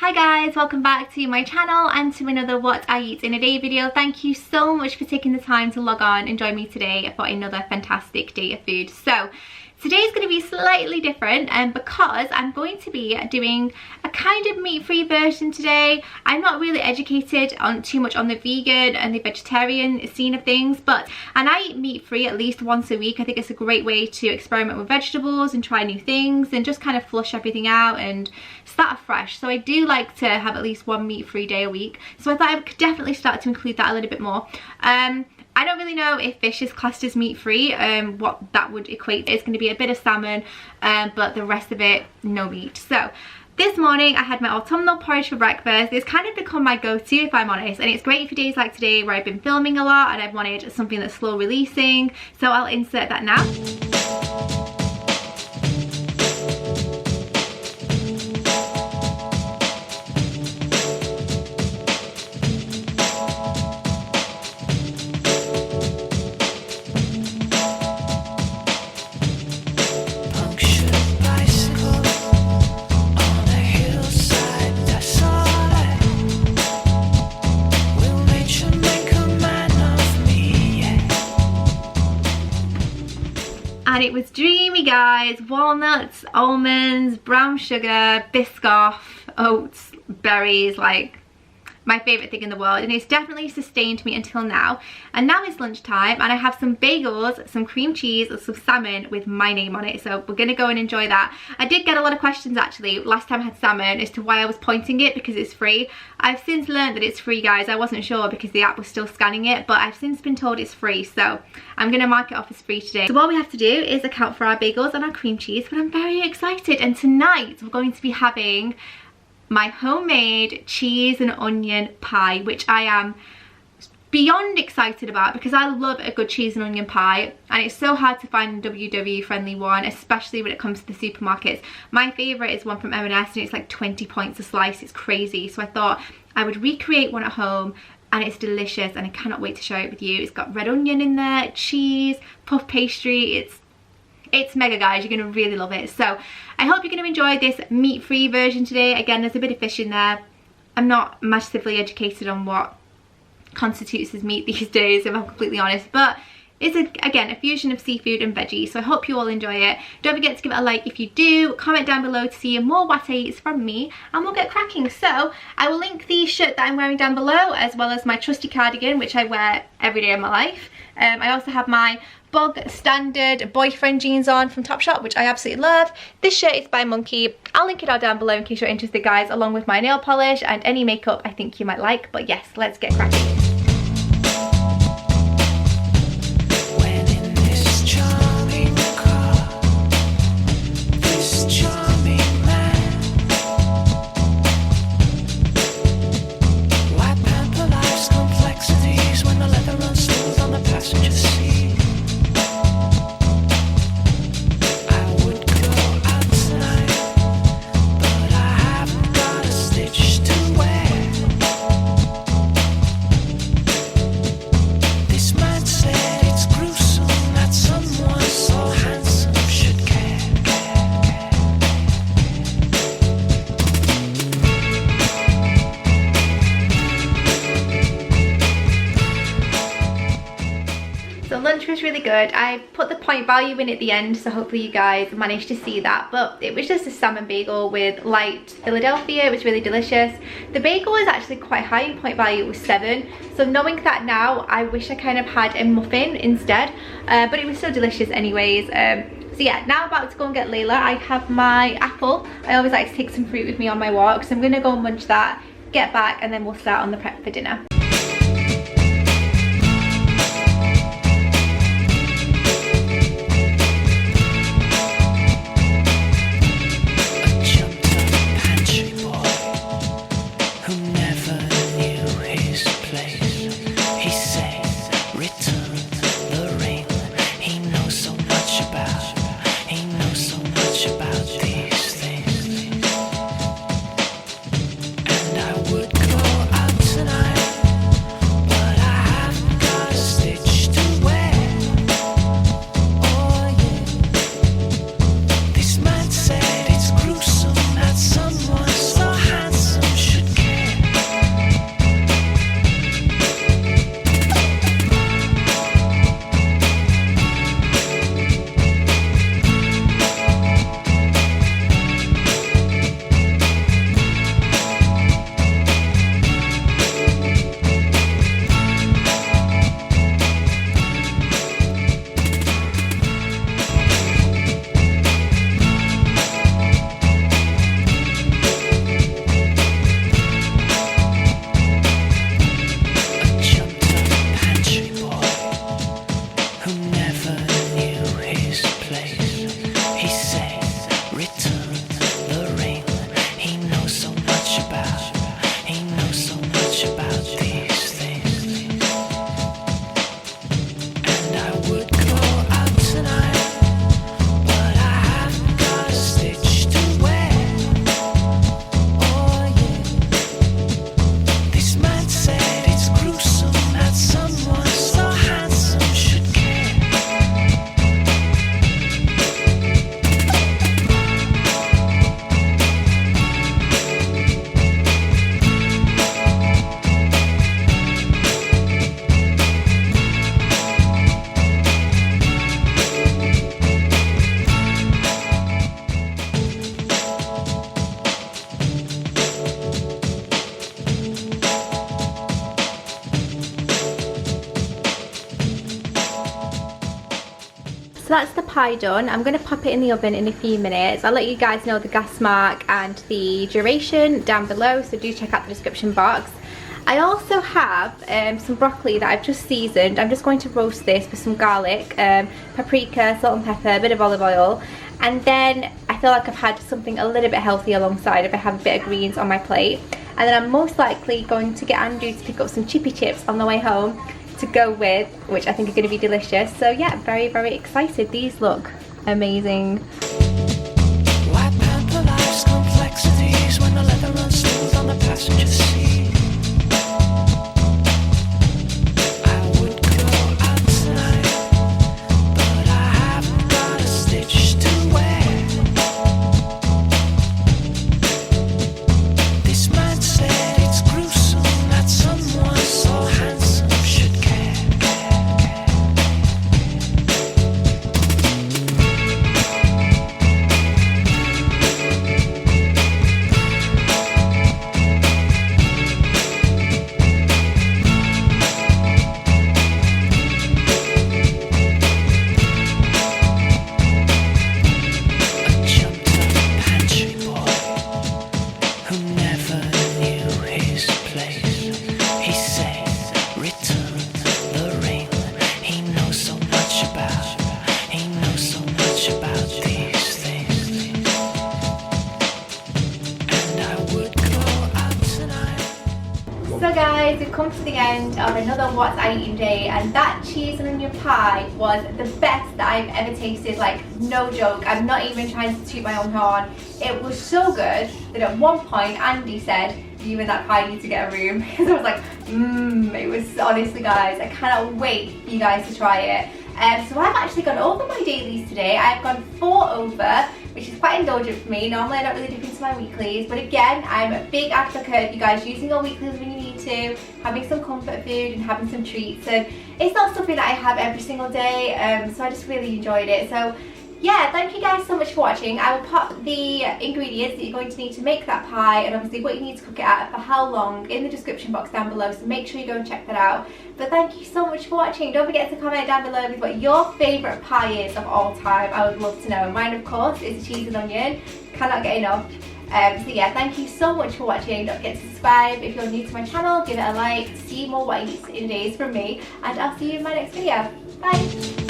Hi guys, welcome back to my channel and to another what I eat in a day video. Thank you so much for taking the time to log on and join me today for another fantastic day of food. So today's going to be slightly different because I'm going to be doing a kind of meat-free version today. I'm not really educated on too much on the vegan and the vegetarian scene of things, and I eat meat-free at least once a week. I think it's a great way to experiment with vegetables and try new things and just kind of flush everything out and start afresh. So I do like to have at least one meat-free day a week. So I thought I could definitely start to include that a little bit more. I don't really know if fish is classed as meat-free, what that would equate. It's going to be a bit of salmon, but the rest of it, no meat. So this morning I had my autumnal porridge for breakfast. It's kind of become my go-to, if I'm honest, and it's great for days like today where I've been filming a lot and I've wanted something that's slow releasing. So I'll insert that now. And it was dreamy, guys. Walnuts, almonds, brown sugar, Biscoff, oats, berries, like my favorite thing in the world, and it's definitely sustained me until now. And now it's lunchtime and I have some bagels, some cream cheese, and some salmon with my name on it, so we're gonna go and enjoy that. I did get a lot of questions actually last time I had salmon as to why I was pointing it because it's free. I've since learned that it's free, guys. I wasn't sure because the app was still scanning it, but I've since been told it's free, so I'm gonna mark it off as free today. So all we have to do is account for our bagels and our cream cheese, but I'm very excited. And tonight we're going to be having my homemade cheese and onion pie, which I am beyond excited about because I love a good cheese and onion pie, and it's so hard to find a WW friendly one, especially when it comes to the supermarkets. My favourite is one from M&S and it's like 20 points a slice. It's crazy. So I thought I would recreate one at home, and it's delicious and I cannot wait to share it with you. It's got red onion in there, cheese, puff pastry. It's mega, guys. You're gonna really love it. So I hope you're gonna enjoy this meat-free version today. Again, there's a bit of fish in there. I'm not massively educated on what constitutes as meat these days, if I'm completely honest, but it's again a fusion of seafood and veggies, so I hope you all enjoy it. Don't forget to give it a like if you do, comment down below to see more what I eat from me, and we'll get cracking. So I will link the shirt that I'm wearing down below, as well as my trusty cardigan, which I wear every day of my life. I also have my bog standard boyfriend jeans on from Topshop, which I absolutely love. This shirt is by Monkey. I'll link it all down below in case you're interested, guys, along with my nail polish and any makeup I think you might like. But yes, let's get cracking. Lunch was really good. I put the point value in at the end, so hopefully you guys managed to see that, but it was just a salmon bagel with light Philadelphia. It was really delicious. The bagel is actually quite high in point value. It was 7, so knowing that now, I wish I kind of had a muffin instead, but it was so delicious anyways. So yeah, now I'm about to go and get Layla. I have my apple. I always like to take some fruit with me on my walk, so I'm gonna go and munch that, get back, and then we'll start on the prep for dinner. And I would go out tonight. that's the pie done. I'm going to pop it in the oven in a few minutes. I'll let you guys know the gas mark and the duration down below, so do check out the description box. I also have some broccoli that I've just seasoned. I'm just going to roast this with some garlic, paprika, salt and pepper, a bit of olive oil, and then I feel like I've had something a little bit healthy alongside if I have a bit of greens on my plate. And then I'm most likely going to get Andrew to pick up some chippy chips on the way home to go with, which I think are going to be delicious. So yeah, very, very excited. These look amazing. White pamper life's complexities when the leather runs smooth on the passenger seat. I would go out tonight, but I haven't got a stitch to wear. This man said it's gruesome that someone so handsome should care. A jumped-up pantry boy who never knew his place. He says, return the ring. He knows so much about these things. And I would go out tonight. So guys, we've come to the end of another What's I Eating day, and that cheese and onion pie was the best that I've ever tasted, like no joke. I'm not even trying to toot my own horn. It was so good that at one point Andy said, you and that pie need to get a room. Because I was like, it was, honestly guys, I cannot wait for you guys to try it. So I've actually gone over my dailies today. I've gone 4 over, which is quite indulgent for me. Normally I don't really dip into my weeklies, but again, I'm a big advocate of you guys using your weeklies when you need to, having some comfort food and having some treats. And it's not something that I have every single day, so I just really enjoyed it. So yeah, thank you guys so much for watching. I will pop the ingredients that you're going to need to make that pie, and obviously what you need to cook it at, for how long, in the description box down below, so make sure you go and check that out. But thank you so much for watching. Don't forget to comment down below with what your favourite pie is of all time. I would love to know. Mine, of course, is cheese and onion. Cannot get enough. So yeah, thank you so much for watching. Don't forget to subscribe if you're new to my channel. Give it a like to see more What I Eat in days from me, and I'll see you in my next video. Bye!